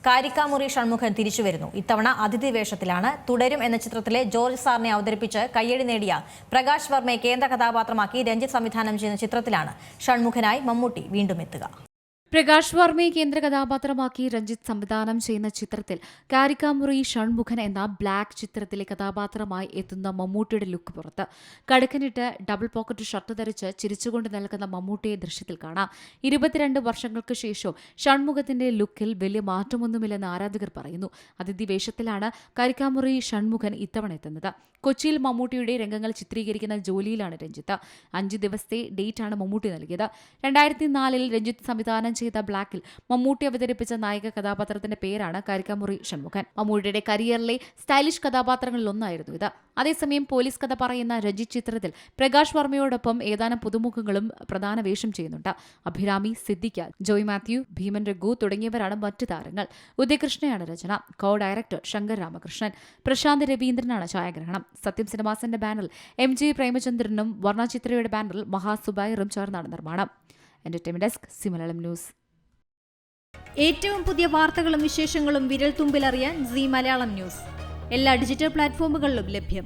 കാരിക്കാമുറി ഷൺമുഖൻ തിരിച്ചുവരുന്നു. ഇത്തവണ അതിഥി വേഷത്തിലാണ്. തുടരും എന്ന ചിത്രത്തിലെ ജോർജ് സാറിനെ അവതരിപ്പിച്ച് കയ്യടി നേടിയ പ്രകാശ് വർമ്മയെ കേന്ദ്ര കഥാപാത്രമാക്കി രഞ്ജിത്ത് സംവിധാനം ചെയ്യുന്ന ചിത്രത്തിലാണ് ഷൺമുഖനായി മമ്മൂട്ടി വീണ്ടും എത്തുക. പ്രകാശ് വർമ്മയെ കേന്ദ്ര കഥാപാത്രമാക്കി രഞ്ജിത്ത് സംവിധാനം ചെയ്യുന്ന ചിത്രത്തിൽ കാരിക്കാമുറി ഷൺമുഖൻ എന്ന ബ്ലാക്ക് ചിത്രത്തിലെ കഥാപാത്രമായി എത്തുന്ന മമ്മൂട്ടിയുടെ ലുക്ക് പുറത്ത്. കടുക്കനിട്ട് ഡബിൾ പോക്കറ്റ് ഷർട്ട് ധരിച്ച് ചിരിച്ചുകൊണ്ട് നിൽക്കുന്ന മമ്മൂട്ടിയെ ദൃശ്യത്തിൽ കാണാം. 22 വർഷങ്ങൾക്ക് ശേഷവും ഷൺമുഖത്തിന്റെ ലുക്കിൽ വലിയ മാറ്റമൊന്നുമില്ലെന്ന് ആരാധകർ പറയുന്നു. അതിഥി വേഷത്തിലാണ് കാരിക്കാമുറി ഷൺമുഖൻ ഇത്തവണ എത്തുന്നത്. കൊച്ചിയിൽ മമ്മൂട്ടിയുടെ രംഗങ്ങൾ ചിത്രീകരിക്കുന്ന ജോലിയിലാണ് രഞ്ജിത്ത്. 5 ദിവസത്തെ ഡേറ്റാണ് മമ്മൂട്ടി നൽകിയത്. 2004 രഞ്ജിത്ത് സംവിധാനം ചെയ്ത ബ്ലാക്കിൽ മമ്മൂട്ടി അവതരിപ്പിച്ച നായിക കഥാപാത്രത്തിന്റെ പേരാണ് കാരിക്കാമുറി ഷൺമുഖൻ. മമ്മൂട്ടിയുടെ കരിയറിലെ സ്റ്റൈലിഷ് കഥാപാത്രങ്ങളിലൊന്നായിരുന്നു ഇത്. അതേസമയം പോലീസ് കഥ പറയുന്ന രഞ്ജിത്ത് ചിത്രത്തിൽ പ്രകാശ് വർമ്മയോടൊപ്പം ഏതാനും പുതുമുഖങ്ങളും പ്രധാന വേഷം ചെയ്യുന്നുണ്ട്. അഭിരാമി, സിദ്ദിഖ്, ജോയ് മാത്യു, ഭീമൻ രഘു തുടങ്ങിയവരാണ് മറ്റു താരങ്ങൾ. ഉദയകൃഷ്ണയാണ് രചന. ഡയറക്ടർ ശങ്കർ രാമകൃഷ്ണൻ. പ്രശാന്ത് രവീന്ദ്രനാണ് ഛായാഗ്രഹണം. സത്യം സിനിമാസിന്റെ ബാനറിൽ MJ പ്രേമചന്ദ്രനും വർണ്ണ ചിത്രയുടെ ബാനറിൽ മഹാസുബൈറും ചേർന്നാണ് നിർമ്മാണം. Entertainment desk, Malayalam news. ഏറ്റവും പുതിയ വാർത്തകളും വിശേഷങ്ങളും വിരൽ തുമ്പിലറിയാൻ സീ മലയാളം ന്യൂസ് എല്ലാ ഡിജിറ്റൽ പ്ലാറ്റ്ഫോമുകളിലും ലഭ്യം.